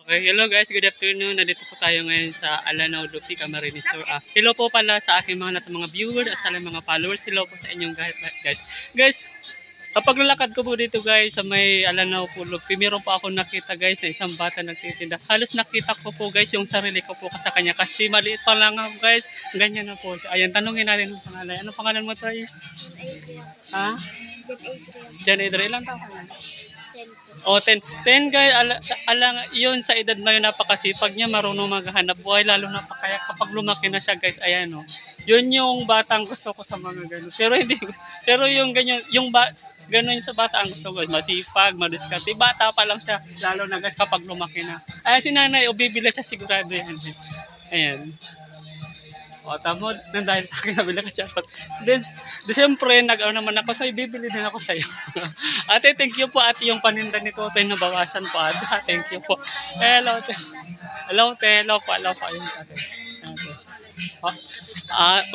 Okay, hello guys, good afternoon. Nandito po tayo ngayon sa Alanao, Lupi, Camarines Sur. Hello po pala sa aking mga viewers at sa mga followers. Hello po sa inyong guys. Guys, kapag lalakad ko po dito guys sa may Alanao po, Lupi, meron po ako nakita guys na isang bata nagtitinda. Halos nakita ko po guys yung sarili ko po sa kanya kasi maliit pa lang ako guys. Ganyan na po siya. Ayan, tanungin natin ang pangalan. Ano pangalan mo tayo? Adrian. Ha? Jan Adrian. Jan Adrian, ilang taon ka na? 10 po. O, 10 guys, yun sa edad na yun, napakasipag niya, marunong maghanap buhay, lalo na pa kaya kapag lumaki na siya guys, ayan o. Yun yung batang gusto ko sa mga ganun. Pero yung ganyan, ganun sa bata ang gusto ko, masipag, madiskarte. Bata pa lang siya, lalo na guys kapag lumaki na. Ayan si nanay, o bibili siya sigurado yan. Ayan. O, tamo, nang dahil sa akin, nabili ka jackpot. Then siyempre, nag-ano naman ako sa'yo, bibili din ako sa'yo. Ate, thank you po, ate, yung paninda nito, ate, nabawasan po, ate, thank you po. Hello, ate. Hello, ate, hello po, ayun, ate.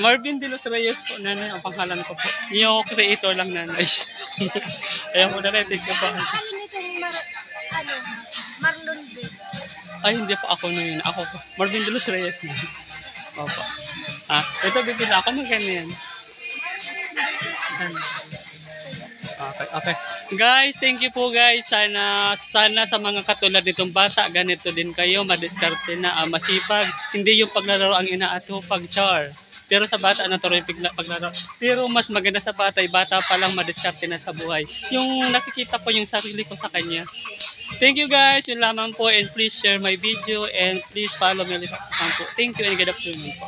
Marvin De Los Reyes po, nanay, ang pangalan ko po. Yung creator lang, nanay. Ayan po, nanay, thank you po. Ano nitong Marlon B? Ay, hindi po ako na yun. Ako po. Marvin De Los Reyes na. Opo. Ito bibila ako magkano yan. Okay. Guys, thank you po guys. Sana sa mga katulad nitong bata, ganito din kayo, madiskarte na, masipag. Hindi yung paglaro ang inaatupag, char. Pero sa bata, naturoy paglaro. Pero mas maganda sa bata pa lang madiskarte na sa buhay. Yung nakikita ko yung sarili ko sa kanya. Thank you guys, yun lamang po, and please share my video and please follow me. Thank you and good afternoon po.